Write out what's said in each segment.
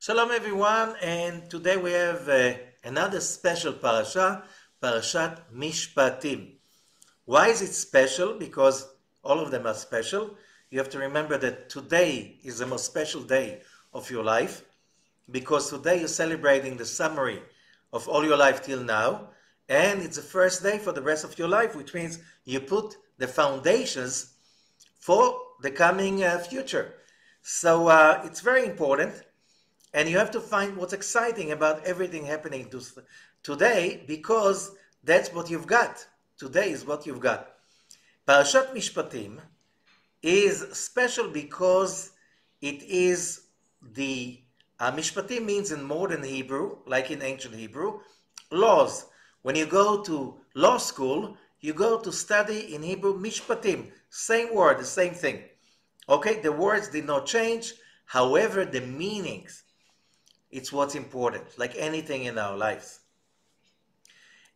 Shalom everyone, and today we have another special parasha, Parashat Mishpatim. Why is it special? Because all of them are special. You have to remember that today is the most special day of your life, because today you're celebrating the summary of all your life till now, and it's the first day for the rest of your life, which means you put the foundations for the coming future. So it's very important. And you have to find what's exciting about everything happening today, because that's what you've got. Today is what you've got. Parashat Mishpatim is special because it is the Mishpatim means in modern Hebrew, like in ancient Hebrew, laws. When you go to law school, you go to study in Hebrew Mishpatim. Same word, the same thing. Okay, the words did not change. However, the meanings, it's what's important, like anything in our lives.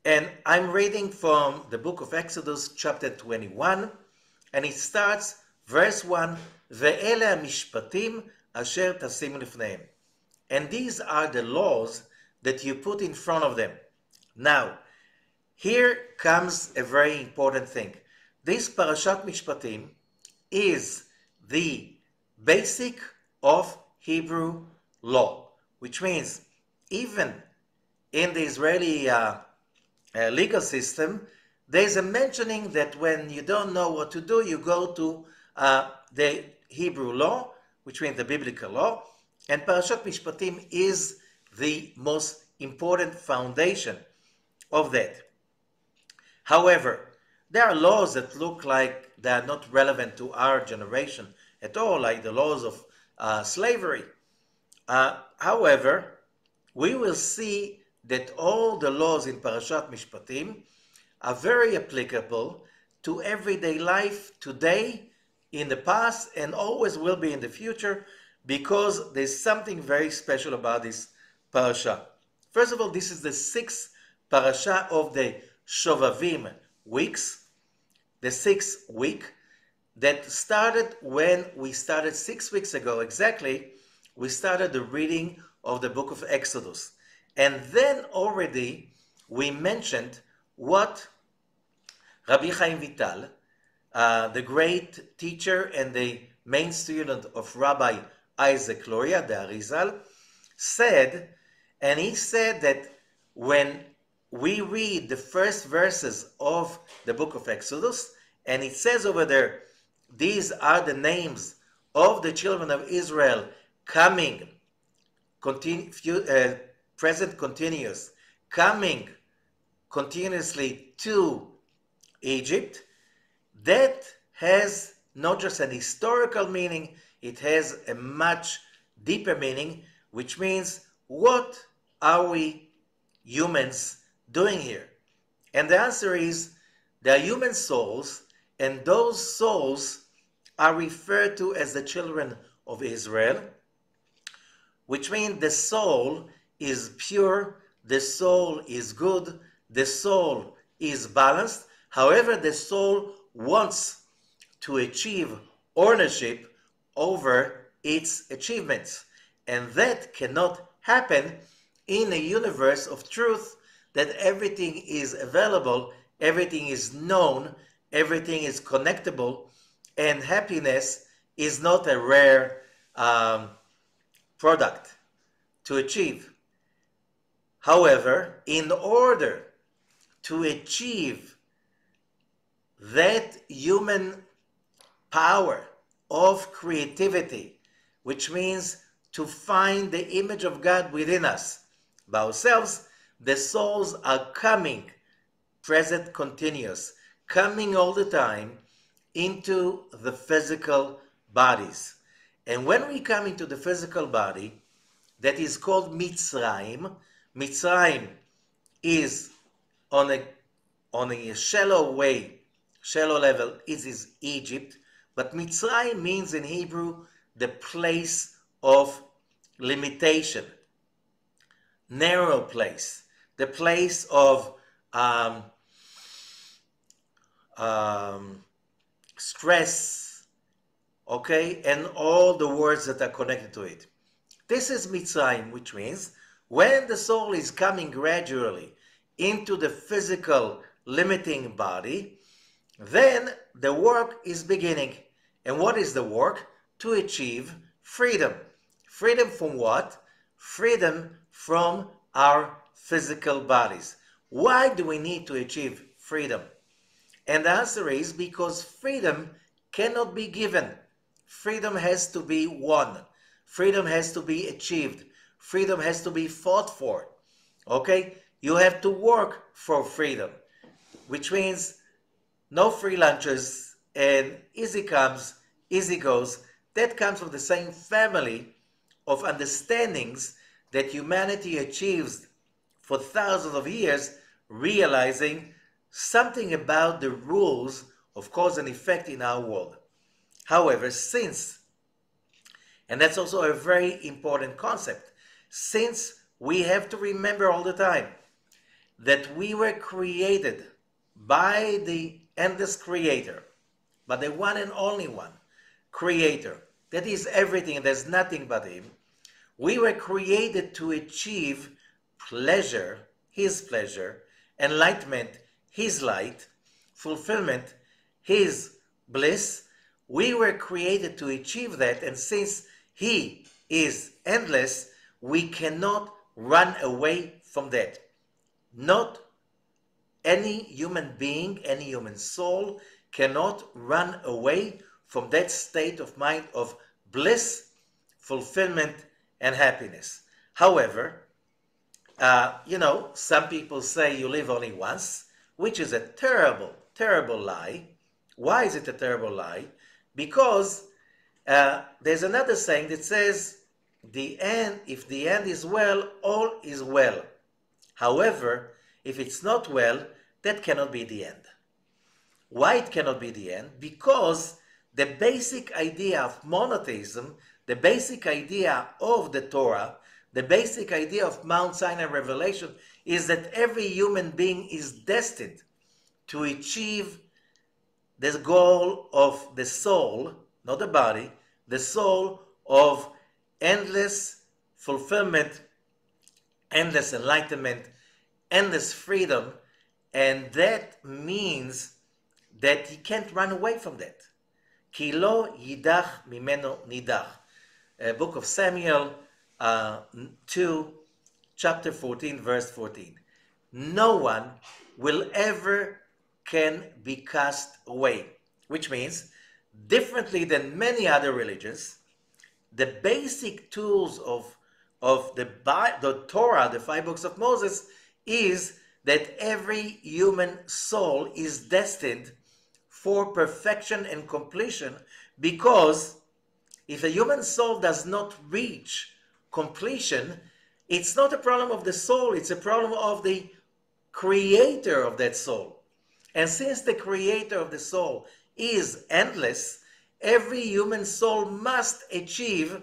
And I'm reading from the book of Exodus, chapter 21, and it starts, verse 1, Ve'ele mishpatim asher tasim lifneim. And these are the laws that you put in front of them. Now, here comes a very important thing. This Parashat Mishpatim is the basic of Hebrew law, which means even in the Israeli legal system, there's a mentioning that when you don't know what to do, you go to the Hebrew law, which means the biblical law, and Parashat Mishpatim is the most important foundation of that. However, there are laws that look like they are not relevant to our generation at all, like the laws of slavery. However, we will see that all the laws in Parashat Mishpatim are very applicable to everyday life today, in the past, and always will be in the future, because there's something very special about this parasha. First of all, this is the sixth parasha of the ShOVaVIM weeks, the sixth week that started when we started 6 weeks ago exactly. We started the reading of the book of Exodus. And then already we mentioned what Rabbi Chaim Vital, the great teacher and the main student of Rabbi Isaac Luria, the Arizal, said, and he said that when we read the first verses of the book of Exodus, and it says over there, these are the names of the children of Israel coming, present continuous, coming continuously to Egypt, that has not just an historical meaning, it has a much deeper meaning, which means, what are we humans doing here? And the answer is, they are human souls, and those souls are referred to as the children of Israel, which means the soul is pure, the soul is good, the soul is balanced. However, the soul wants to achieve ownership over its achievements, and that cannot happen in a universe of truth, that everything is available, everything is known, everything is connectable, and happiness is not a rare product to achieve. However, in order to achieve that human power of creativity, which means to find the image of God within us, by ourselves, the souls are coming, present continuous, coming all the time into the physical bodies. And when we come into the physical body, that is called Mitzrayim. Mitzrayim is on a shallow level, it is Egypt. But Mitzrayim means in Hebrew the place of limitation, narrow place, the place of stress, okay, and all the words that are connected to it. This is Mitzrayim, which means when the soul is coming gradually into the physical limiting body, then the work is beginning. And what is the work? To achieve freedom. Freedom from what? Freedom from our physical bodies. Why do we need to achieve freedom? And the answer is because freedom cannot be given. Freedom has to be won. Freedom has to be achieved. Freedom has to be fought for. Okay? You have to work for freedom, which means no free lunches and easy comes, easy goes. That comes from the same family of understandings that humanity achieves for thousands of years, realizing something about the rules of cause and effect in our world. However, since, and that's also a very important concept, since we have to remember all the time that we were created by the endless creator, but the one and only one, creator, that is everything, there's nothing but him. We were created to achieve pleasure, his pleasure, enlightenment, his light, fulfillment, his bliss. We were created to achieve that, and since he is endless, we cannot run away from that. Not any human being, any human soul cannot run away from that state of mind of bliss, fulfillment, and happiness. However, some people say you live only once, which is a terrible, terrible lie. Why is it a terrible lie? Because there's another saying that says, if the end is well, all is well. However, if it's not well, that cannot be the end. Why it cannot be the end? Because the basic idea of monotheism, the basic idea of the Torah, the basic idea of Mount Sinai revelation is that every human being is destined to achieve the goal of the soul, not the body, the soul of endless fulfillment, endless enlightenment, endless freedom, and that means that he can't run away from that. Ki lo yidach mimeno nidach. Book of Samuel 2, chapter 14, verse 14. No one will ever can be cast away, which means, differently than many other religions, the basic tools of the Torah, the 5 books of Moses, is that every human soul is destined for perfection and completion, because if a human soul does not reach completion, it's not a problem of the soul, it's a problem of the creator of that soul. And since the creator of the soul is endless, every human soul must achieve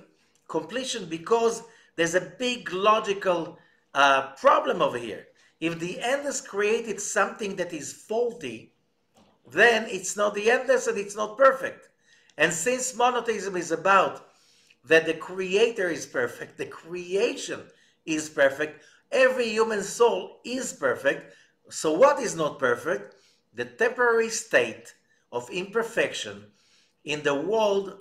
completion, because there's a big logical problem over here. If the endless created something that is faulty, then it's not the endless and it's not perfect. And since monotheism is about that the creator is perfect, the creation is perfect, every human soul is perfect. So what is not perfect? The temporary state of imperfection in the world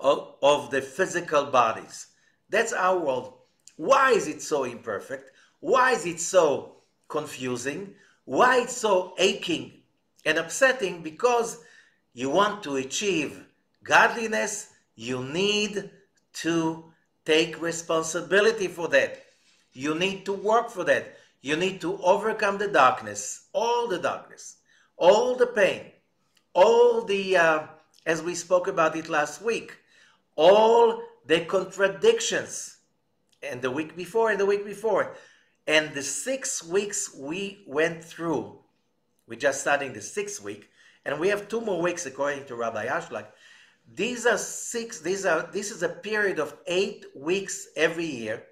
of the physical bodies. That's our world. Why is it so imperfect? Why is it so confusing? Why it's so aching and upsetting? Because you want to achieve godliness, you need to take responsibility for that. You need to work for that. You need to overcome the darkness, all the pain, all the, as we spoke about it last week, all the contradictions, and the week before and the week before. And the 6 weeks we went through, we're just starting the 6th week, and we have 2 more weeks according to Rabbi Ashlag. This is a period of 8 weeks every year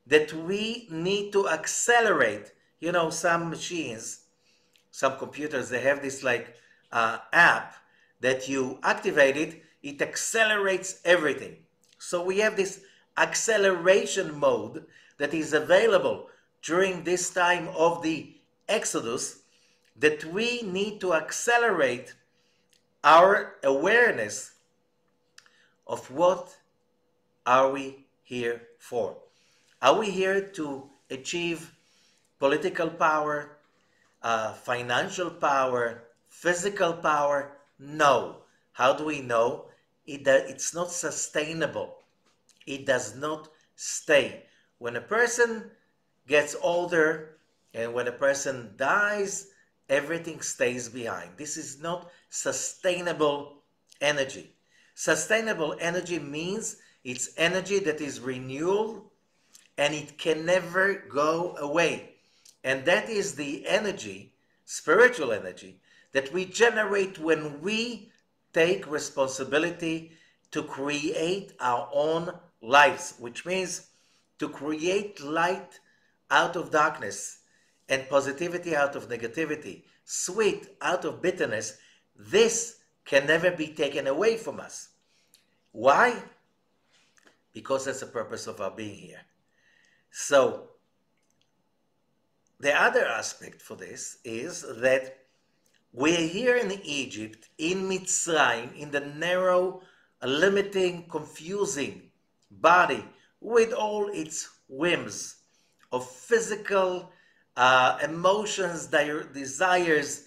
that we need to accelerate. You know, some machines, some computers, they have this app that you activate it, it accelerates everything. So we have this acceleration mode that is available during this time of the Exodus, that we need to accelerate our awareness of what are we here for. Are we here to achieve political power, financial power, physical power? No. How do we know? It's not sustainable. It does not stay. When a person gets older and when a person dies, everything stays behind. This is not sustainable energy. Sustainable energy means it's energy that is renewal and it can never go away. And that is the energy, spiritual energy, that we generate when we take responsibility to create our own lives, which means to create light out of darkness and positivity out of negativity, sweet out of bitterness. This can never be taken away from us. Why? Because that's the purpose of our being here. So, the other aspect for this is that we're here in Egypt, in Mitzrayim, in the narrow, limiting, confusing body with all its whims of physical emotions, desires,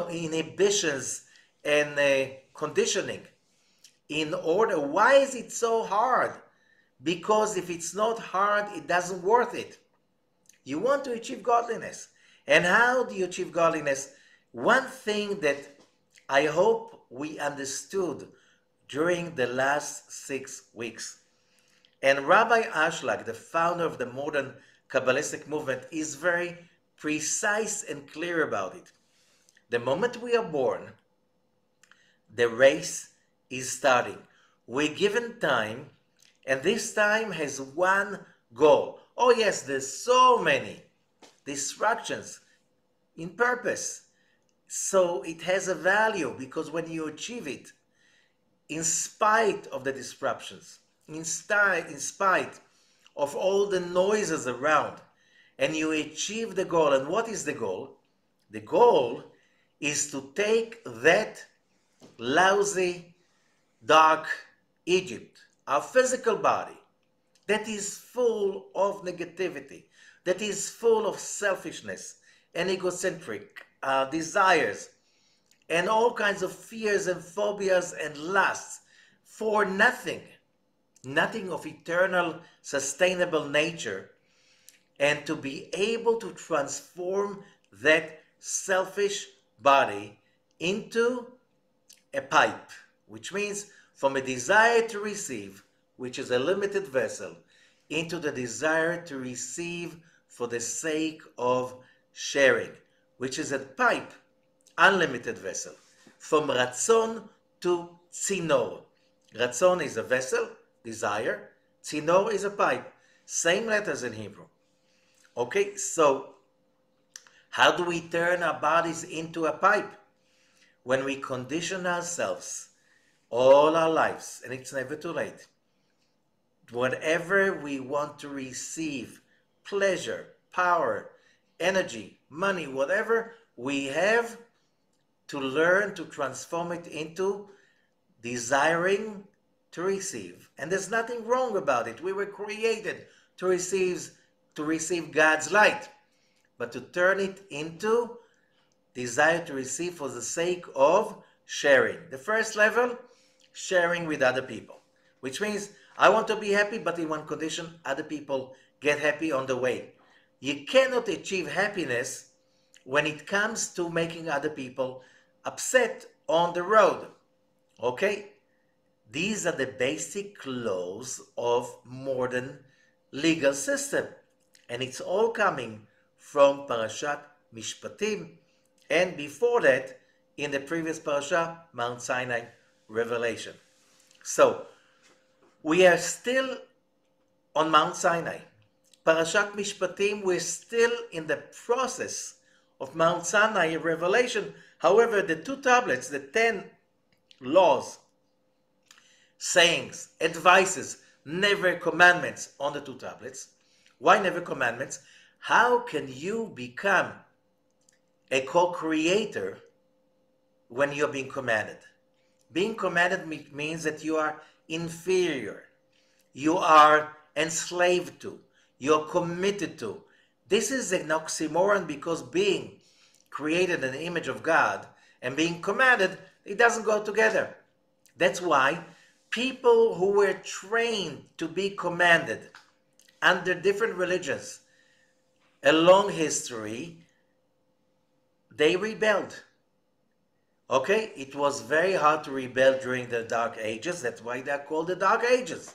inhibitions, and conditioning. In order, why is it so hard? Because if it's not hard, it doesn't worth it. You want to achieve godliness. And how do you achieve godliness? One thing that I hope we understood during the last 6 weeks, and Rabbi Ashlag, the founder of the modern Kabbalistic movement, is very precise and clear about it. The moment we are born, the race is starting. We're given time, and this time has one goal. Oh yes, there's so many distractions in purpose. So it has a value because when you achieve it, in spite of the disruptions, in spite of all the noises around, and you achieve the goal. And what is the goal? The goal is to take that lousy, dark Egypt, our physical body, that is full of negativity, that is full of selfishness and egocentric desires, and all kinds of fears and phobias and lusts for nothing of eternal, sustainable nature, and to be able to transform that selfish body into a pipe, which means from a desire to receive, which is a limited vessel, into the desire to receive for the sake of sharing, which is a pipe, unlimited vessel, from Ratzon to Tzinor. Ratzon is a vessel, desire. Tzinor is a pipe. Same letters in Hebrew. Okay, so how do we turn our bodies into a pipe? When we condition ourselves all our lives, and it's never too late, whatever we want to receive, pleasure, power, energy, money, whatever we have to learn to transform it into desiring to receive. And there's nothing wrong about it. We were created to receive God's light, but to turn it into desire to receive for the sake of sharing. The first level, sharing with other people, which means I want to be happy, but in one condition, other people get happy on the way. You cannot achieve happiness when it comes to making other people upset on the road. Okay? These are the basic laws of modern legal system. And it's all coming from Parashat Mishpatim. And before that, in the previous Parasha, Mount Sinai Revelation. So, we are still on Mount Sinai. Parashat Mishpatim, we're still in the process of Mount Sinai Revelation. However, the 2 tablets, the 10 laws, sayings, advices never commandments on the two tablets. Why never commandments? How can you become a co-creator when you're being commanded? Being commanded means that you are inferior. You are enslaved to. You're committed to. This is an oxymoron because being created in the image of God and being commanded, it doesn't go together. That's why people who were trained to be commanded under different religions along history, they rebelled. Okay, it was very hard to rebel during the Dark Ages. That's why they're called the Dark Ages.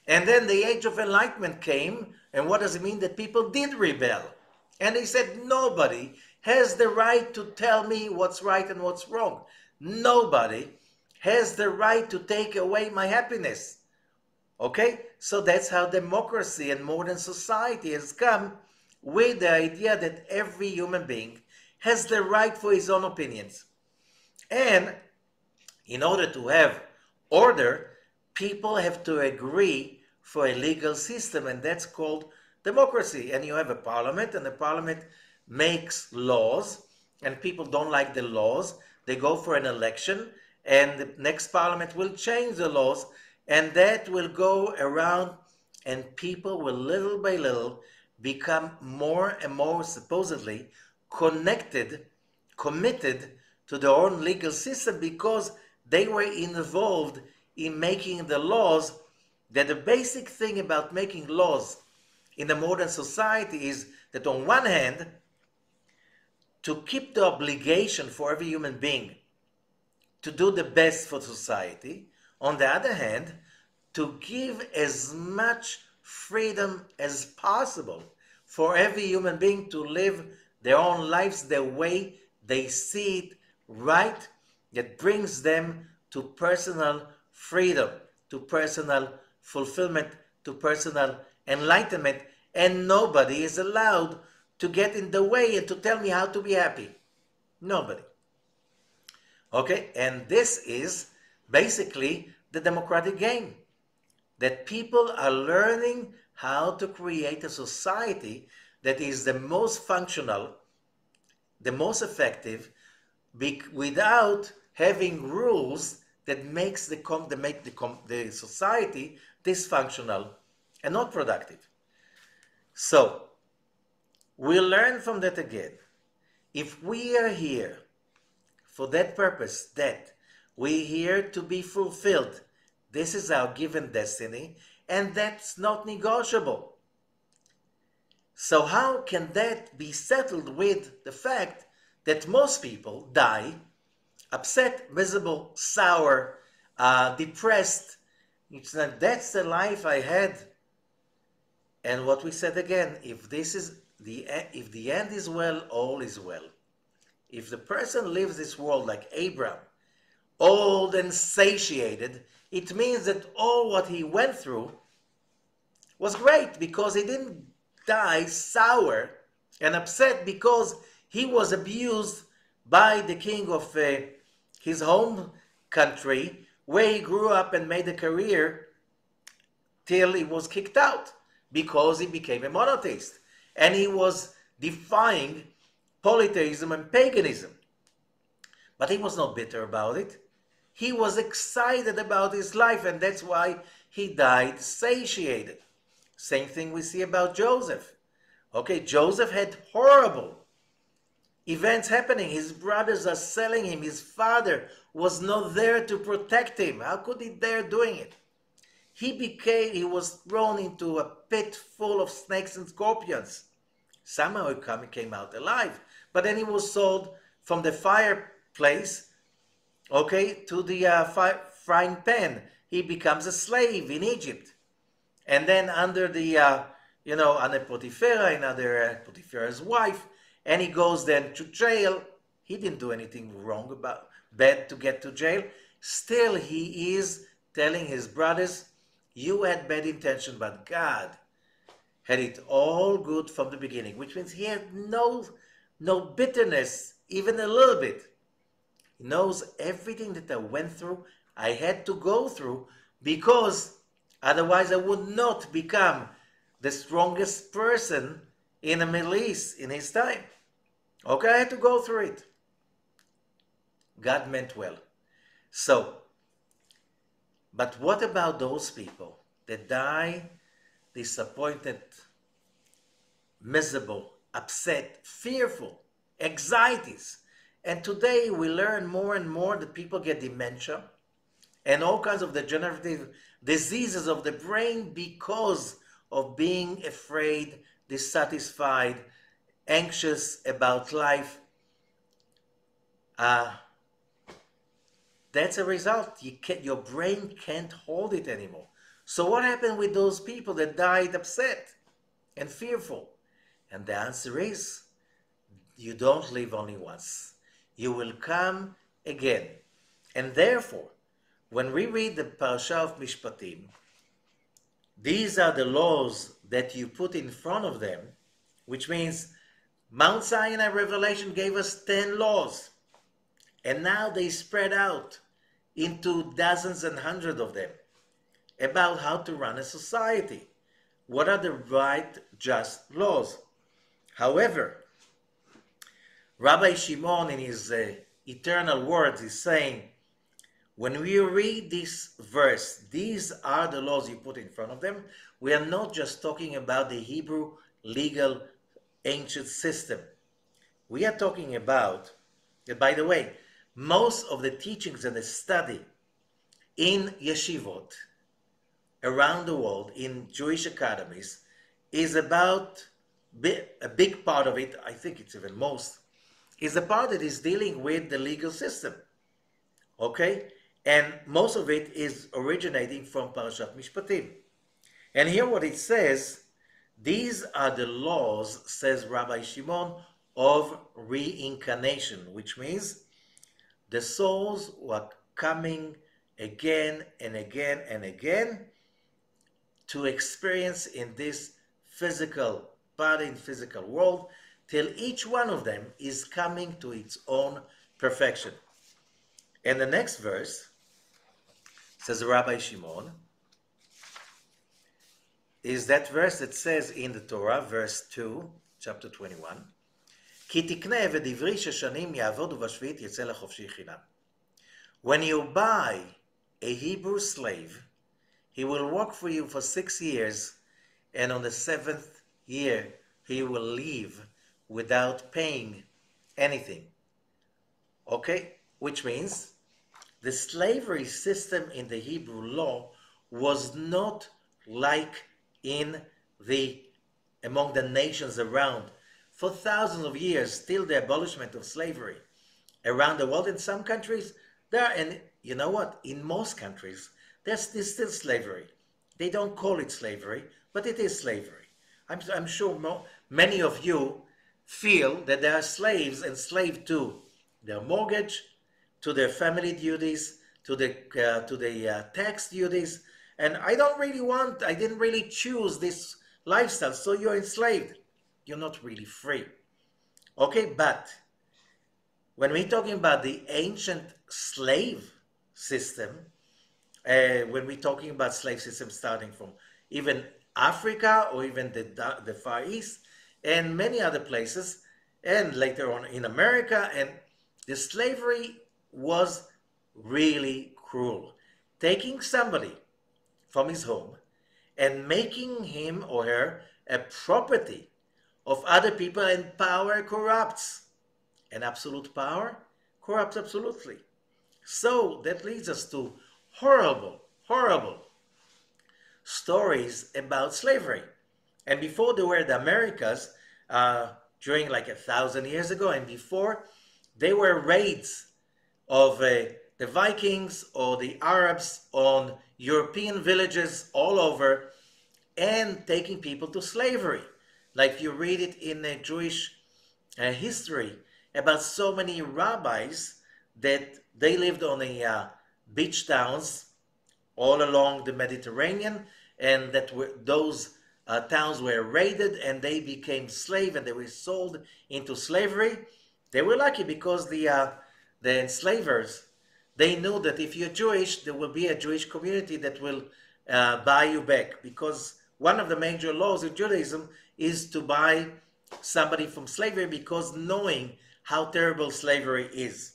And then the Age of Enlightenment came, and what does it mean? That people did rebel. And they said, nobody has the right to tell me what's right and what's wrong. Nobody has the right to take away my happiness. Okay, so that's how democracy and modern society has come, with the idea that every human being has the right for his own opinions. And in order to have order, people have to agree for a legal system, and that's called democracy. And you have a parliament, and the parliament makes laws, and people don't like the laws. They go for an election, and the next parliament will change the laws, and that will go around, and people will little by little become more and more supposedly committed to their own legal system because they were involved in making the laws. That the basic thing about making laws in the modern society is that on one hand, to keep the obligation for every human being to do the best for society, on the other hand, to give as much freedom as possible for every human being to live their own lives the way they see it right, that brings them to personal freedom, to personal fulfillment, to personal enlightenment, and nobody is allowed to get in the way and to tell me how to be happy. Nobody. Okay, and this is basically the democratic game, that people are learning how to create a society that is the most functional, the most effective, without having rules that make the society dysfunctional and not productive. So we learn from that again. If we are here for that purpose, that we're here to be fulfilled, this is our given destiny, and that's not negotiable. So how can that be settled with the fact that most people die upset, miserable, sour, depressed? It's like, that's the life I had. And what we said again, if the end is well, all is well. If the person lives this world like Abraham, old and satiated, it means that all what he went through was great, because he didn't die sour and upset because he was abused by the king of his home country, where he grew up and made a career, till he was kicked out because he became a monotheist and he was defying polytheism and paganism. But he was not bitter about it. He was excited about his life, and that's why he died satiated. Same thing we see about Joseph. Okay, Joseph had horrible events happening. His brothers are selling him. His father was not there to protect him. How could he dare doing it? He was thrown into a pit full of snakes and scorpions. Somehow he came out alive. But then he was sold from the fireplace, okay, to the frying pan. He becomes a slave in Egypt. And then under the, under Potiphar, another Potiphar's wife, and he goes then to jail. He didn't do anything bad to get to jail. Still, he is telling his brothers, you had bad intention, but God had it all good from the beginning, which means he had no bitterness, even a little bit. He knows everything that I went through, I had to go through, because Otherwise, I would not become the strongest person in the Middle East in his time. Okay, I had to go through it. God meant well. So, but what about those people that die disappointed, miserable, upset, fearful, anxieties? And today we learn more and more that people get dementia and all kinds of degenerative diseases of the brain because of being afraid, dissatisfied, anxious about life. That's a result. Your brain can't hold it anymore. So what happened with those people that died upset and fearful? And the answer is, you don't live only once. You will come again. And therefore, when we read the Parasha of Mishpatim, these are the laws that you put in front of them, which means Mount Sinai Revelation gave us 10 laws. And now they spread out into dozens and hundreds of them about how to run a society. What are the right, just laws? However, Rabbi Shimon in his eternal words is saying, when we read this verse, these are the laws you put in front of them, we are not just talking about the Hebrew legal ancient system. We are talking about, by the way, most of the teachings and the study in yeshivot around the world, in Jewish academies, is about, a big part of it, I think it's even most, is the part that is dealing with the legal system. Okay? And most of it is originating from Parashat Mishpatim. And here what it says, these are the laws, says Rabbi Shimon, of reincarnation, which means the souls who are coming again and again and again to experience in this physical body, physical world, till each one of them is coming to its own perfection. And the next verse, says Rabbi Shimon, is that verse that says in the Torah, verse 2, chapter 21, כי תקנה ודברי 6 שנים יעבוד ובשביעית יצא לחופשי חינם. When you buy a Hebrew slave, he will work for you for 6 years, and on the 7th year he will leave without paying anything. Okay? Which means the slavery system in the Hebrew law was not like among the nations around. For thousands of years, till the abolishment of slavery around the world, in some countries, and you know what? In most countries, there's still slavery. They don't call it slavery, but it is slavery. I'm sure many of you feel that they are slaves, enslaved to their mortgage, to their family duties, to the tax duties, and I didn't really choose this lifestyle, so you're enslaved. You're not really free. Okay, but when we're talking about the ancient slave system, when we're talking about slave system starting from even Africa or even the Far East and many other places, and later on in America, and the slavery was really cruel. Taking somebody from his home and making him or her a property of other people, and power corrupts. And absolute power corrupts absolutely. So that leads us to horrible, horrible stories about slavery. And before there were the Americas, during like 1,000 years ago and before, there were raids of the Vikings or the Arabs on European villages all over and taking people to slavery. Like you read it in Jewish history about so many rabbis that they lived on beach towns all along the Mediterranean, and that those towns were raided and they became slaves and they were sold into slavery. They were lucky because the enslavers, they knew that if you're Jewish, there will be a Jewish community that will buy you back, because one of the major laws in Judaism is to buy somebody from slavery, because knowing how terrible slavery is.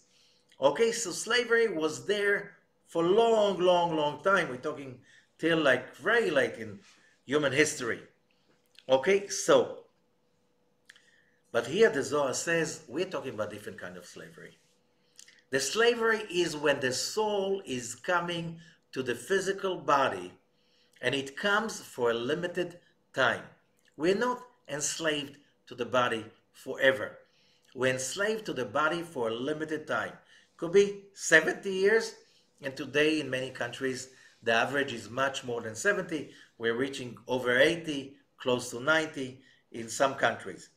Okay, so slavery was there for long, long, long time. We're talking till like very late in human history. Okay, so, but here the Zohar says we're talking about different kind of slavery. The slavery is when the soul is coming to the physical body, and it comes for a limited time. We're not enslaved to the body forever. We're enslaved to the body for a limited time. Could be 70 years, and today in many countries the average is much more than 70. We're reaching over 80, close to 90 in some countries.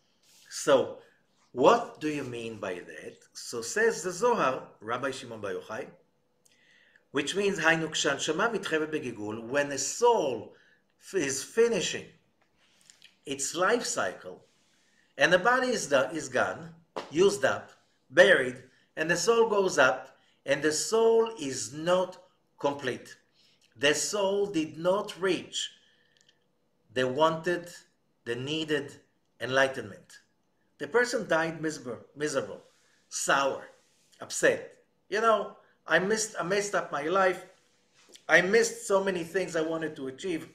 So what do you mean by that? So says the Zohar, Rabbi Shimon Bar Yochai, which means when a soul is finishing its life cycle and the body is gone, used up, buried, and the soul goes up, and the soul is not complete. The soul did not reach the wanted, the needed enlightenment. The person died miserable, sour, upset. You know, I messed up my life. I missed so many things I wanted to achieve.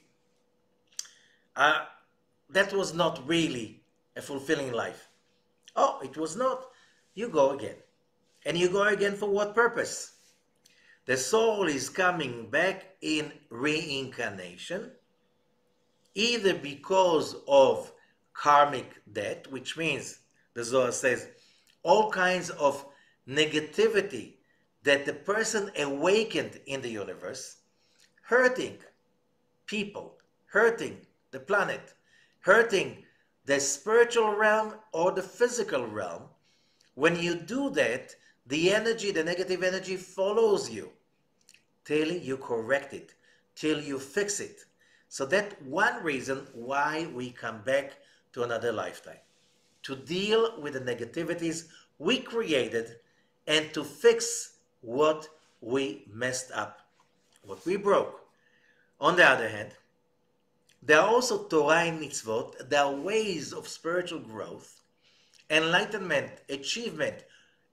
That was not really a fulfilling life. Oh, it was not. You go again. And you go again for what purpose? The soul is coming back in reincarnation, either because of karmic debt, which means, the Zohar says, all kinds of negativity that the person awakened in the universe, hurting people, hurting the planet, hurting the spiritual realm or the physical realm. When you do that, the energy, the negative energy follows you till you correct it, till you fix it. So that's one reason why we come back to another lifetime, to deal with the negativities we created and to fix what we messed up, what we broke. On the other hand, there are also Torah and mitzvot. There are ways of spiritual growth, enlightenment, achievement,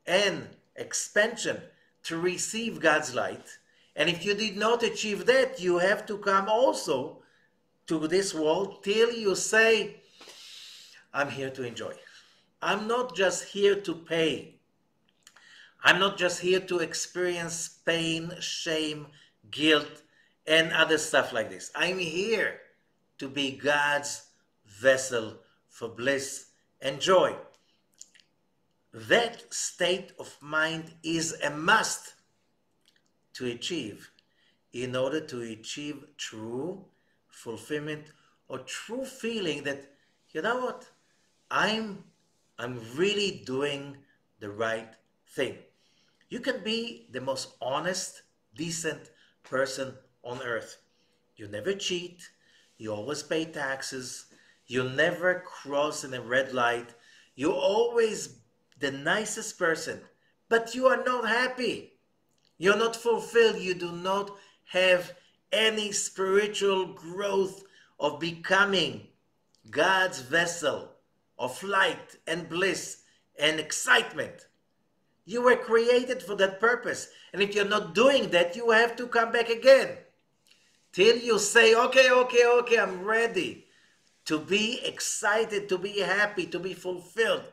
and expansion to receive God's light. And if you did not achieve that, you have to come also to this world till you say, I'm here to enjoy. I'm not just here to pay. I'm not just here to experience pain, shame, guilt, and other stuff like this. I'm here to be God's vessel for bliss and joy. That state of mind is a must to achieve in order to achieve true fulfillment or true feeling that, you know what, I'm really doing the right thing. You can be the most honest, decent person on earth. You never cheat. You always pay taxes. You never cross in a red light. You're always the nicest person, but you are not happy. You're not fulfilled. You do not have any spiritual growth of becoming God's vessel of light and bliss and excitement. You were created for that purpose. And if you're not doing that, you have to come back again. Till you say, okay, I'm ready to be excited, to be happy, to be fulfilled.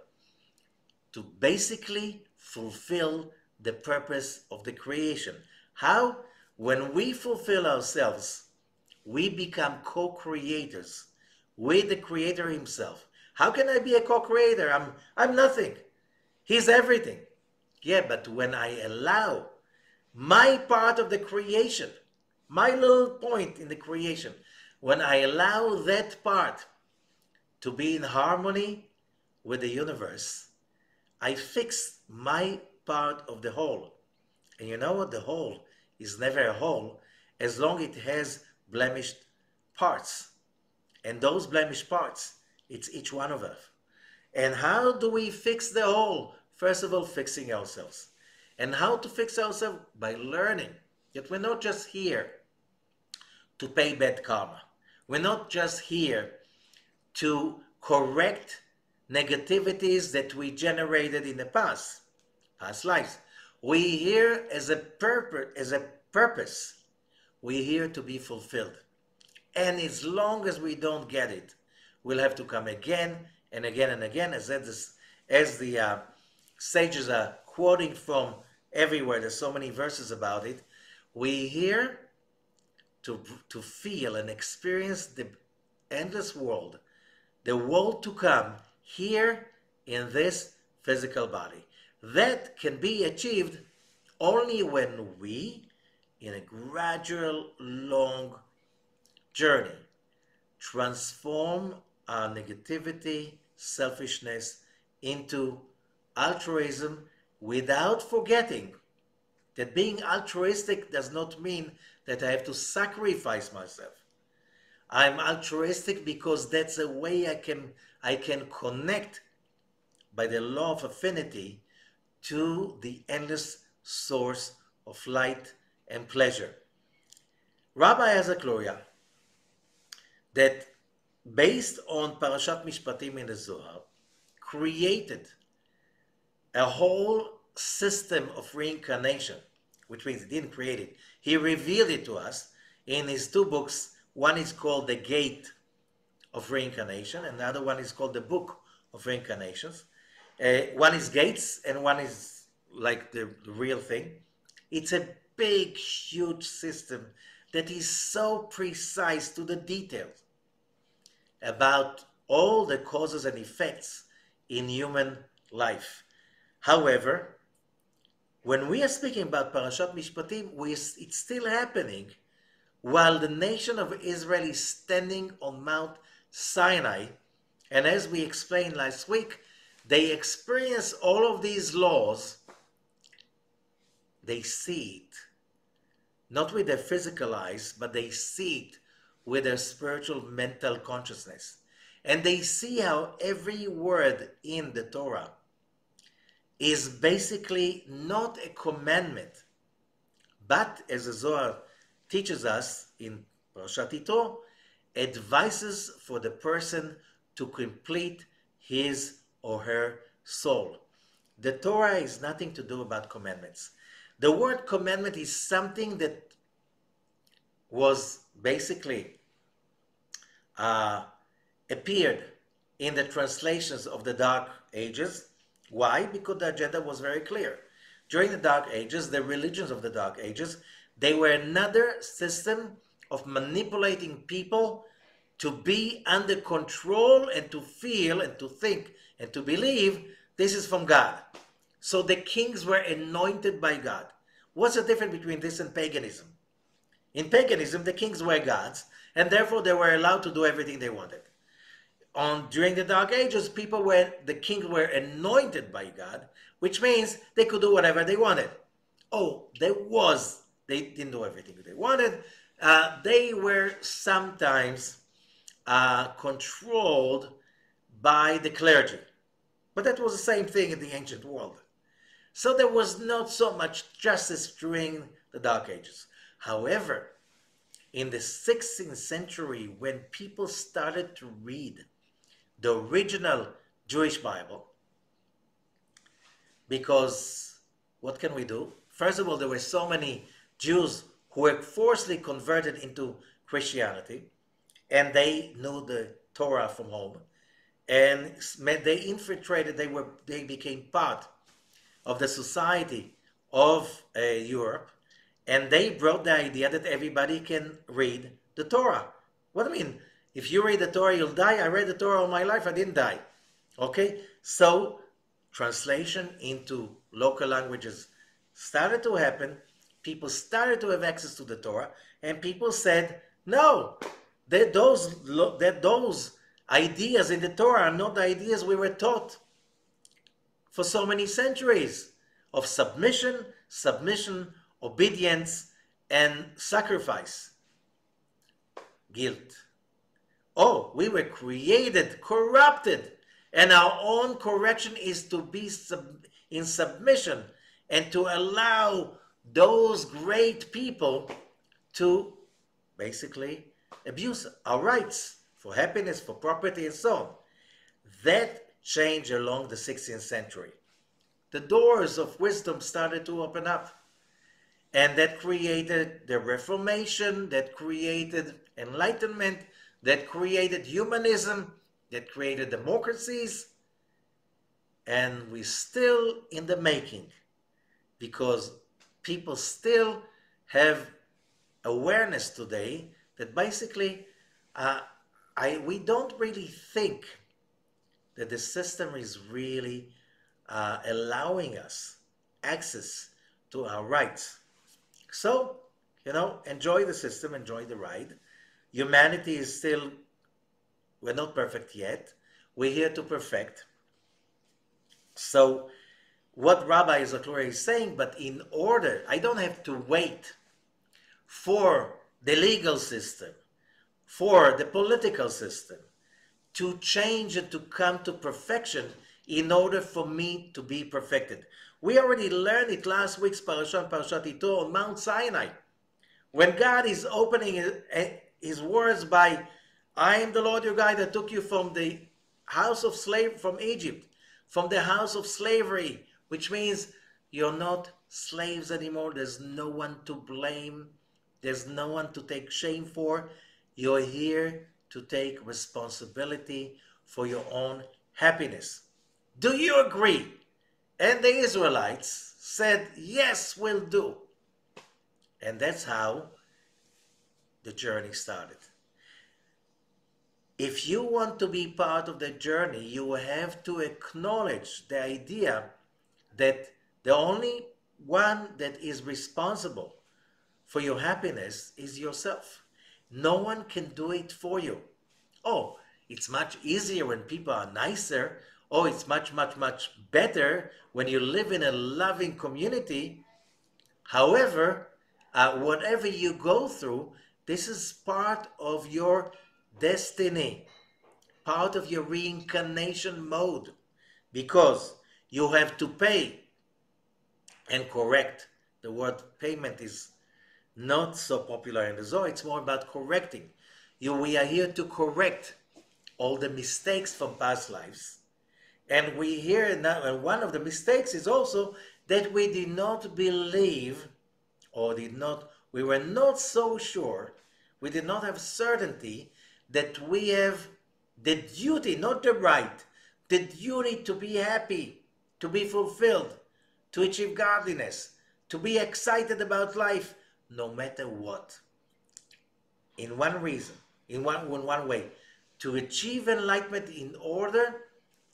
To basically fulfill the purpose of the creation. How? When we fulfill ourselves, we become co-creators with the Creator Himself. How can I be a co-creator? I'm nothing. He's everything. Yeah, but when I allow my part of the creation, my little point in the creation, when I allow that part to be in harmony with the universe, I fix my part of the whole. And you know what? The whole is never a whole as long as it has blemished parts. And those blemished parts, it's each one of us. And how do we fix the whole? First of all, fixing ourselves. And how to fix ourselves? By learning that we're not just here to pay bad karma. We're not just here to correct negativities that we generated in the past lives. We here as a purpose. We're here to be fulfilled. And as long as we don't get it, we'll have to come again and again and again, as the sages are quoting from everywhere. There's so many verses about it. We're here to feel and experience the endless world, the world to come, here in this physical body. That can be achieved only when we, in a gradual, long journey, transform our negativity, selfishness into altruism, without forgetting that being altruistic does not mean that I have to sacrifice myself. I'm altruistic because that's a way I can connect by the law of affinity to the endless source of light and pleasure. Rabbi has a gloria that, based on Parashat Mishpatim in the Zohar, created a whole system of reincarnation, which means he didn't create it. He revealed it to us in his two books. One is called The Gate of Reincarnation, and the other one is called The Book of Reincarnations. One is gates, and one is like the real thing. It's a big, huge system that is so precise to the details about all the causes and effects in human life. However, when we are speaking about Parashat Mishpatim, it's still happening while the nation of Israel is standing on Mount Sinai. And as we explained last week, they experience all of these laws. They see it, not with their physical eyes, but they see it with their spiritual mental consciousness. And they see how every word in the Torah is basically not a commandment, but, as the Zohar teaches us in Parashat Yitro, advices for the person to complete his or her soul. The Torah is nothing to do about commandments. The word commandment is something that was basically appeared in the translations of the Dark Ages. Why? Because the agenda was very clear. During the Dark Ages, the religions of the Dark Ages, they were another system of manipulating people to be under control and to feel and to think and to believe this is from God. So the kings were anointed by God. What's the difference between this and paganism? In paganism, the kings were gods, and therefore they were allowed to do everything they wanted. During the Dark Ages, the kings were anointed by God, which means they could do whatever they wanted. They didn't do everything they wanted. They were sometimes controlled by the clergy. But that was the same thing in the ancient world. So there was not so much justice during the Dark Ages. However, in the 16th century, when people started to read the original Jewish Bible, because what can we do? First of all, there were so many Jews who were forcibly converted into Christianity, and they knew the Torah from home, and they infiltrated, they became part of the society of Europe, and they brought the idea that everybody can read the Torah. What do I mean? If you read the Torah, you'll die. I read the Torah all my life. I didn't die. Okay? So translation into local languages started to happen. People started to have access to the Torah. And people said, no, that those ideas in the Torah are not the ideas we were taught for so many centuries of submission, obedience, and sacrifice. Guilt. Oh, we were created, corrupted, and our own correction is to be in submission and to allow those great people to basically abuse our rights for happiness, for property, and so on. That changed along the 16th century. The doors of wisdom started to open up. And that created the Reformation, that created enlightenment, that created humanism, that created democracies. And we're still in the making because people still have awareness today that basically we don't really think that the system is really allowing us access to our rights. So, enjoy the system, enjoy the ride. Humanity is still, we're not perfect yet. We're here to perfect. So, what Rabbi Zaklura is saying, but in order, I don't have to wait for the legal system, for the political system, to change and to come to perfection in order for me to be perfected. We already learned it last week's Parasha and Parashat Ito on Mount Sinai. When God is opening his words by, I am the Lord your God that took you from the house of slavery, from Egypt, from the house of slavery, which means you're not slaves anymore. There's no one to blame. There's no one to take shame for. You're here to take responsibility for your own happiness. Do you agree? And the Israelites said, yes, we'll do. And that's how the journey started. If you want to be part of the journey, you have to acknowledge the idea that the only one that is responsible for your happiness is yourself. No one can do it for you. Oh, it's much easier when people are nicer. Oh, it's much, much, much better when you live in a loving community. However, whatever you go through, this is part of your destiny, part of your reincarnation mode, because you have to pay and correct. The word payment is not so popular in the Zohar. It's more about correcting. We are here to correct all the mistakes from past lives. And we hear now, and one of the mistakes is also that we did not believe, or we were not so sure, we did not have certainty that we have the duty, not the right, the duty to be happy, to be fulfilled, to achieve godliness, to be excited about life, no matter what. In one reason, in one way, to achieve enlightenment in order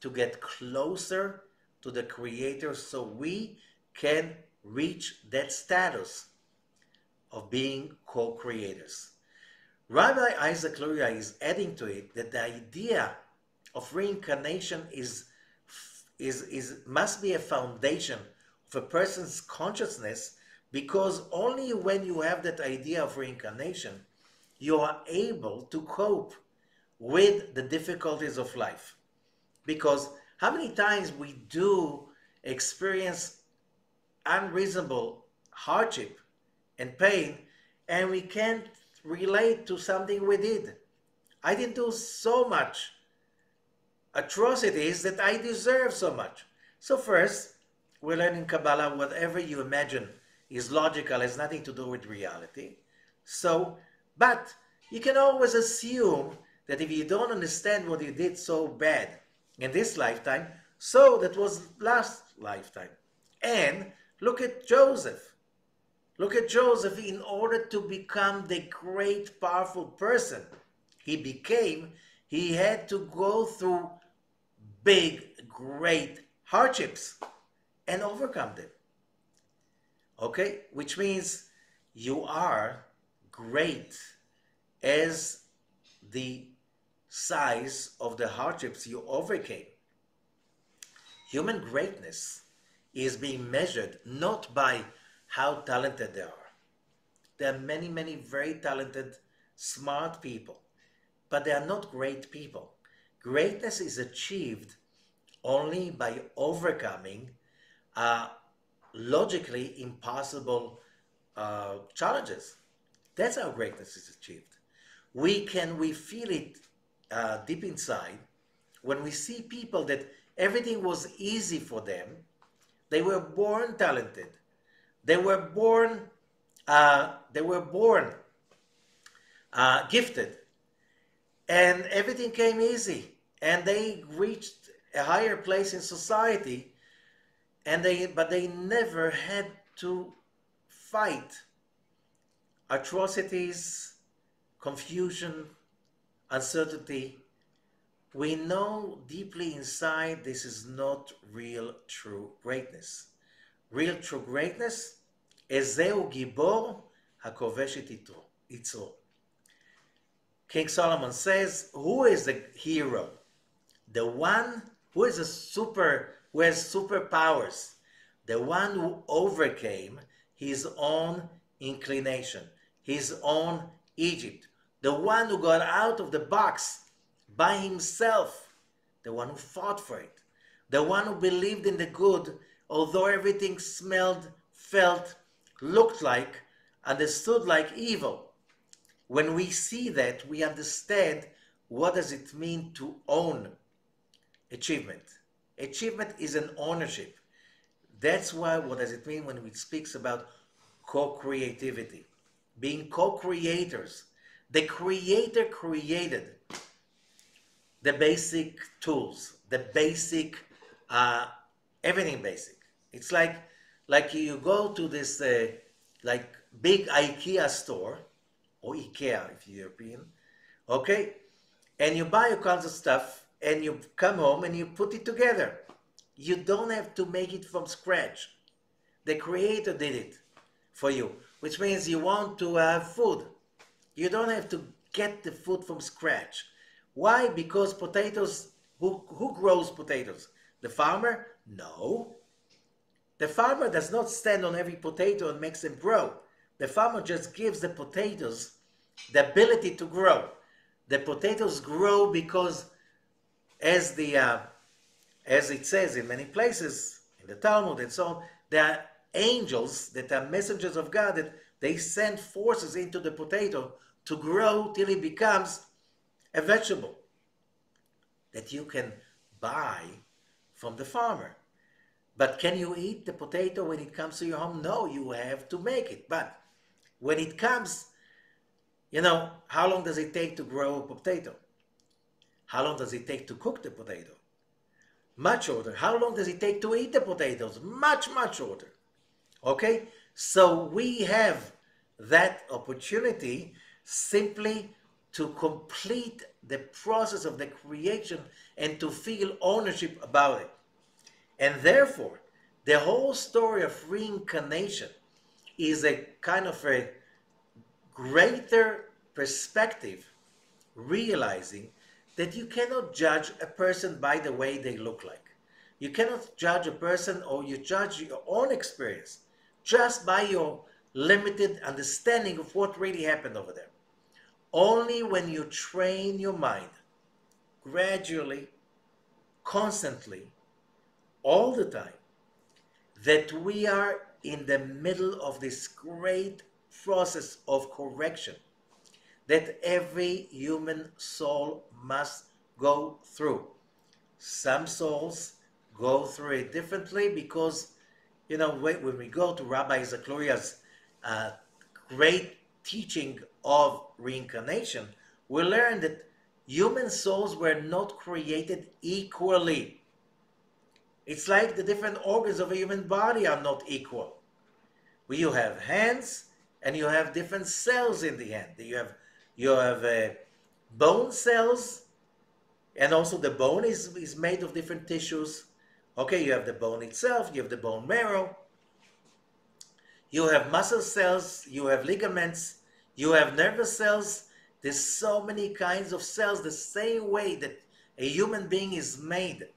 to get closer to the Creator so we can reach that status of being co-creators. Rabbi Isaac Luria is adding to it that the idea of reincarnation must be a foundation of a person's consciousness, because only when you have that idea of reincarnation, you are able to cope with the difficulties of life. Because how many times we do experience unreasonable hardship and pain, and we can't relate to something we did. I didn't do so much atrocities that I deserve so much. So first, we learn in Kabbalah, whatever you imagine is logical has nothing to do with reality. But you can always assume that if you don't understand what you did so bad in this lifetime, so that was last lifetime. And look at Joseph. Look at Joseph. In order to become the great, powerful person he had to go through big, great hardships and overcome them. Okay? Which means you are great as the size of the hardships you overcame. Human greatness is being measured not by how talented they are. There are many, many very talented, smart people, but they are not great people. Greatness is achieved only by overcoming logically impossible challenges. That's how greatness is achieved. We feel it deep inside when we see people that everything was easy for them. They were born talented. They were born. Gifted, and everything came easy, and they reached a higher place in society, but they never had to fight atrocities, confusion, uncertainty. We know deeply inside this is not real true greatness. Real true greatness is זהו גיבור הכובש את יצרו. King Solomon says, who is the hero? The one who is who has superpowers, the one who overcame his own inclination, his own Egypt, the one who got out of the box by himself, the one who fought for it, the one who believed in the good, although everything smelled, felt, looked like, understood like evil. When we see that, we understand what does it mean to own achievement. Achievement is an ownership. That's why, what does it mean when it speaks about co-creativity? Being co-creators. The creator created the basic tools, the basic, everything basic. It's like you go to this like big IKEA store, or IKEA if you're European, okay? And you buy all kinds of stuff, and you come home and you put it together. You don't have to make it from scratch. The creator did it for you, which means you want to have food. You don't have to get the food from scratch. Why? Because potatoes, who grows potatoes? The farmer? No. The farmer does not stand on every potato and makes them grow. The farmer just gives the potatoes the ability to grow. The potatoes grow because, as it says in many places, in the Talmud and so on, there are angels that are messengers of God that they send forces into the potato to grow till it becomes a vegetable that you can buy from the farmer. But can you eat the potato when it comes to your home? No, you have to make it. But when it comes, how long does it take to grow a potato? How long does it take to cook the potato? Much shorter. How long does it take to eat the potatoes? Much, much shorter. Okay? So we have that opportunity simply to complete the process of the creation and to feel ownership about it. And therefore, the whole story of reincarnation is a kind of a greater perspective, realizing that you cannot judge a person by the way they look like. You cannot judge a person, or you judge your own experience just by your limited understanding of what really happened over there. Only when you train your mind gradually, constantly, all the time, that we are in the middle of this great process of correction that every human soul must go through. Some souls go through it differently because, when we go to Rabbi Zakluria's great teaching of reincarnation, we learn that human souls were not created equally. It's like the different organs of a human body are not equal. You have hands, and you have different cells in the hand. You have bone cells, and also the bone is made of different tissues. Okay, you have the bone itself, you have the bone marrow, you have muscle cells, you have ligaments, you have nervous cells. There's so many kinds of cells, the same way that a human being is made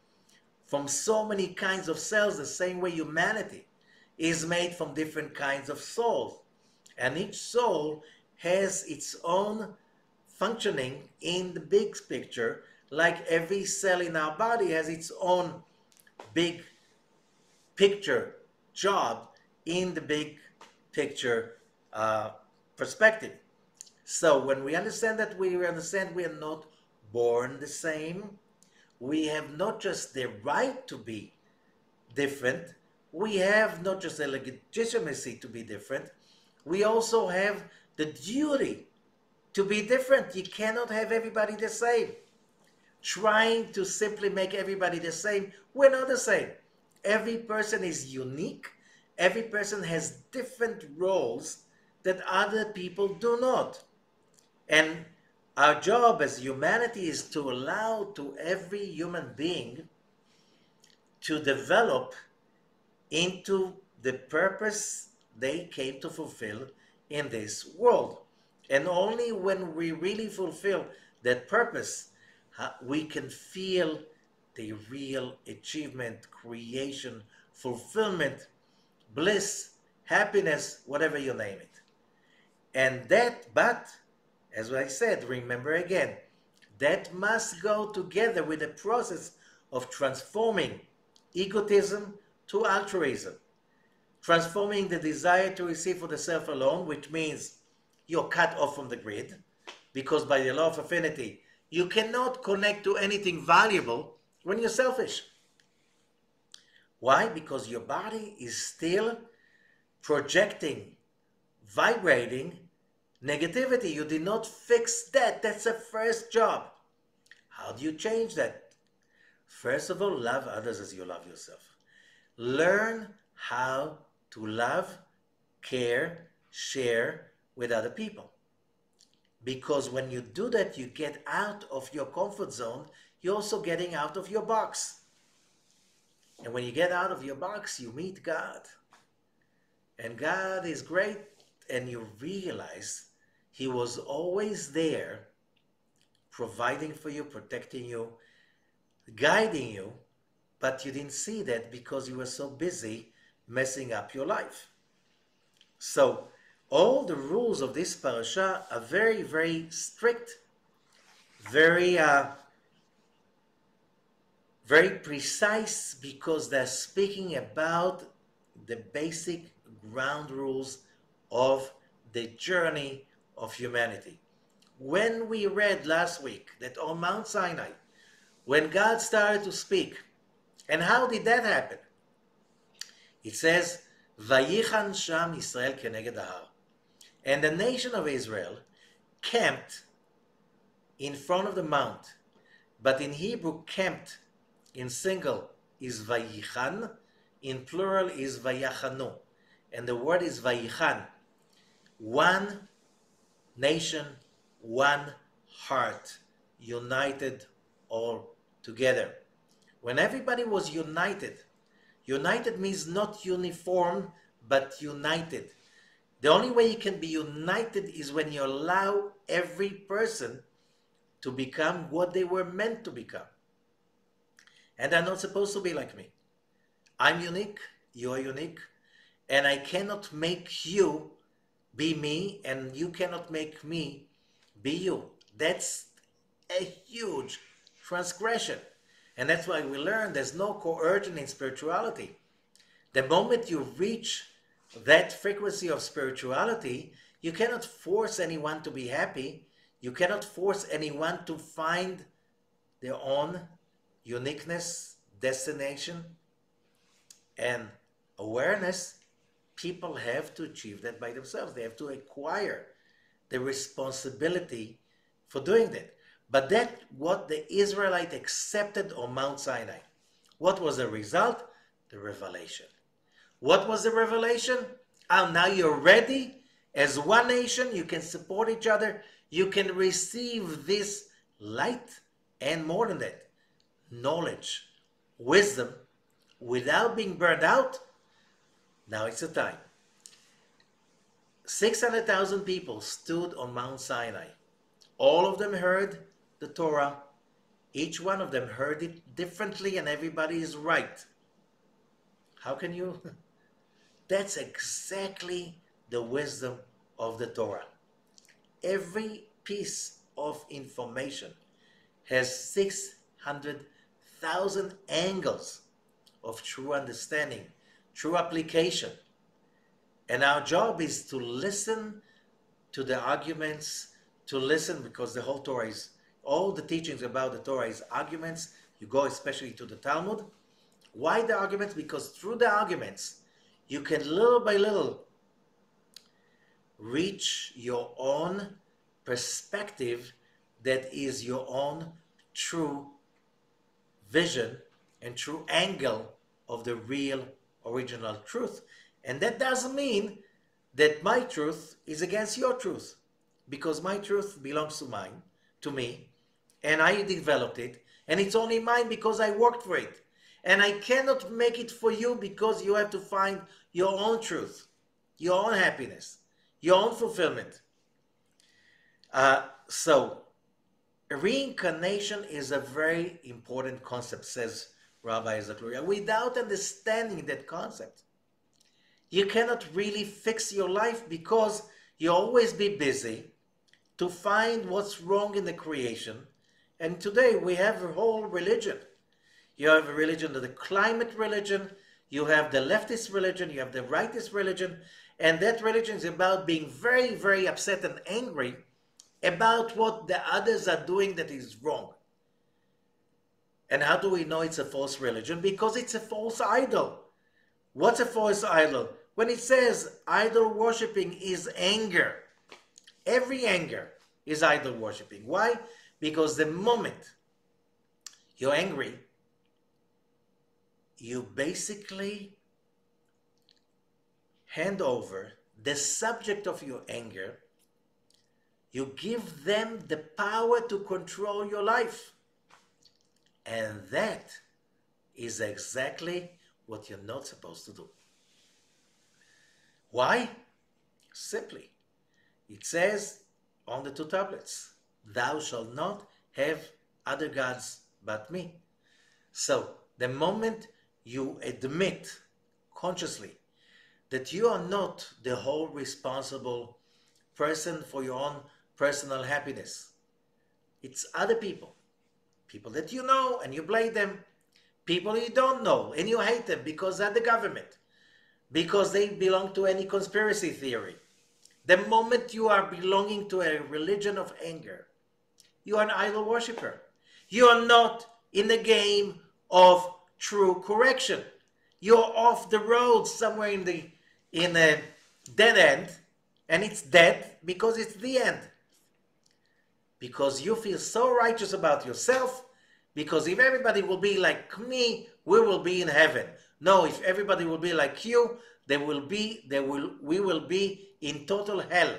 from so many kinds of cells, the same way humanity is made from different kinds of souls. And each soul has its own functioning in the big picture, like every cell in our body has its own big picture job in the big picture perspective. So when we understand that, we understand we are not born the same. We have not just the right to be different, we have not just the legitimacy to be different, we also have the duty to be different. You cannot have everybody the same. Trying to simply make everybody the same, we're not the same. Every person is unique. Every person has different roles that other people do not. And our job as humanity is to allow to every human being to develop into the purpose they came to fulfill in this world. And only when we really fulfill that purpose, we can feel the real achievement, creation, fulfillment, bliss, happiness, whatever you name it. And that, but, as I said, remember again, that must go together with the process of transforming egotism to altruism, transforming the desire to receive for the self alone, which means you're cut off from the grid, because by the law of affinity, you cannot connect to anything valuable when you're selfish. Why? Because your body is still projecting, vibrating negativity. You did not fix that. That's the first job. How do you change that? First of all, love others as you love yourself. Learn how to love, care, share with other people. Because when you do that, you get out of your comfort zone. You're also getting out of your box. And when you get out of your box, you meet God. And God is great, and you realize He was always there, providing for you, protecting you, guiding you, but you didn't see that because you were so busy messing up your life. So all the rules of this parasha are very, very strict, very precise, because they're speaking about the basic ground rules of the journey of humanity. When we read last week that on Mount Sinai, when God started to speak, and how did that happen? It says, Vayichan Sham Yisrael Keneged Ahar. And the nation of Israel camped in front of the mount. But in Hebrew, camped in single is Vayichan, in plural is Vayachanu. And the word is Vayichan. One nation, one heart, united all together. When everybody was united, united means not uniform, but united. The only way you can be united is when you allow every person to become what they were meant to become. And they're not supposed to be like me. I'm unique, you're unique, and I cannot make you be me, and you cannot make me be you. That's a huge transgression. And that's why we learn there's no coercion in spirituality. The moment you reach that frequency of spirituality, you cannot force anyone to be happy. You cannot force anyone to find their own uniqueness, destination, and awareness. People have to achieve that by themselves. They have to acquire the responsibility for doing that. But that's what the Israelite accepted on Mount Sinai. What was the result? The revelation. What was the revelation? Now you're ready. As one nation, you can support each other. You can receive this light, and more than that, knowledge, wisdom, without being burned out. Now it's the time. 600,000 people stood on Mount Sinai. All of them heard the Torah. Each one of them heard it differently, and everybody is right. How can you? That's exactly the wisdom of the Torah. Every piece of information has 600,000 angles of true understanding, true application. And our job is to listen to the arguments, to listen, because the whole Torah is, all the teachings about the Torah is arguments. You go especially to the Talmud. Why the arguments? Because through the arguments, you can little by little reach your own perspective that is your own true vision and true angle of the real original truth. And that doesn't mean that my truth is against your truth, because my truth belongs to me, and I developed it, and it's only mine because I worked for it. And I cannot make it for you, because you have to find your own truth, your own happiness, your own fulfillment. So reincarnation is a very important concept, says Rabbi Zakluria. Without understanding that concept, you cannot really fix your life, because you always be busy to find what's wrong in the creation. And today we have a whole religion. You have a religion, the climate religion, you have the leftist religion, you have the rightist religion, and that religion is about being very, very upset and angry about what the others are doing that is wrong. And how do we know it's a false religion? Because it's a false idol. What's a false idol? When it says idol worshipping is anger, every anger is idol worshipping. Why? Because the moment you're angry, you basically hand over the subject of your anger. You give them the power to control your life. And that is exactly what you're not supposed to do. Why? Simply, it says on the 2 tablets, thou shalt not have other gods but me. So the moment you admit consciously that you are not the whole responsible person for your own personal happiness, it's other people, people that you know and you blame them, people you don't know and you hate them because they're the government, because they belong to any conspiracy theory. The moment you are belonging to a religion of anger, you are an idol worshiper. You are not in the game of true correction. You're off the road somewhere in a dead end, and it's dead because it's the end. Because you feel so righteous about yourself, because if everybody will be like me, we will be in heaven. No, if everybody will be like you, we will be in total hell.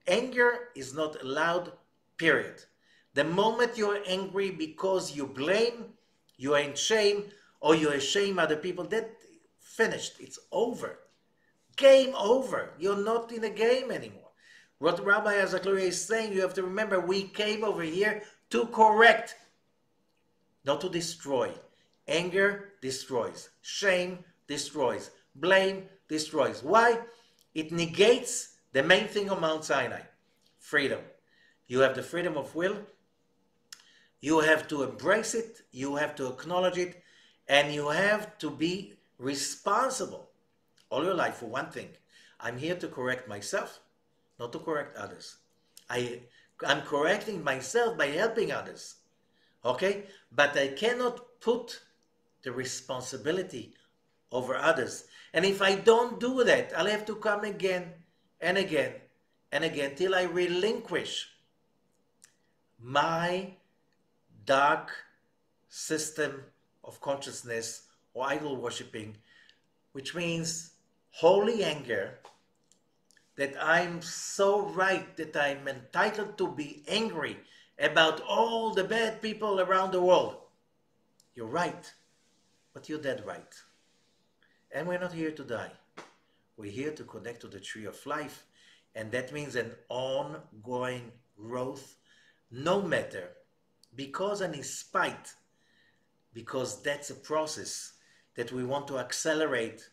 Anger is not allowed, period. The moment you're angry because you blame, you are in shame, or you shame other people, that finished. It's over. Game over. You're not in a game anymore. What Rabbi Zakluria is saying, you have to remember, we came over here to correct, not to destroy. Anger destroys. Shame destroys. Blame destroys. Why? It negates the main thing on Mount Sinai, freedom. You have the freedom of will. You have to embrace it. You have to acknowledge it. And you have to be responsible all your life for one thing. I'm here to correct myself, not to correct others. I'm correcting myself by helping others. Okay? But I cannot put the responsibility over others. And if I don't do that, I'll have to come again and again and again till I relinquish my dark system of consciousness or idol worshipping, which means holy anger, that I'm so right that I'm entitled to be angry about all the bad people around the world. You're right, but you're dead right. And we're not here to die. We're here to connect to the tree of life, and that means an ongoing growth, no matter, because and in spite, because that's a process that we want to accelerate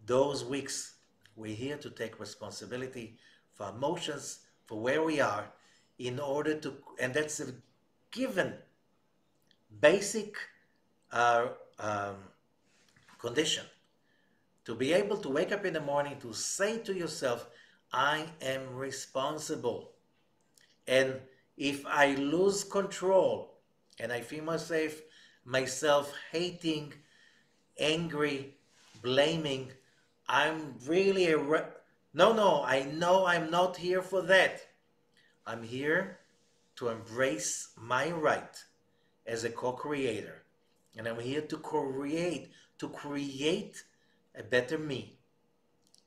those weeks. We're here to take responsibility for emotions, for where we are, in order to, and that's a given, basic condition, to be able to wake up in the morning to say to yourself, I am responsible. And if I lose control and I feel myself hating, angry, blaming, I'm really no, I know I'm not here for that. I'm here to embrace my right as a co-creator. And I'm here to create a better me.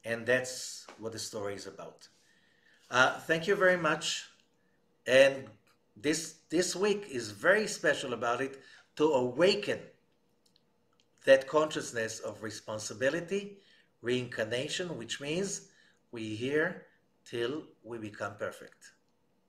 And that's what the story is about. Thank you very much. And this week is very special about it, to awaken that consciousness of responsibility, reincarnation, which means we're here till we become perfect.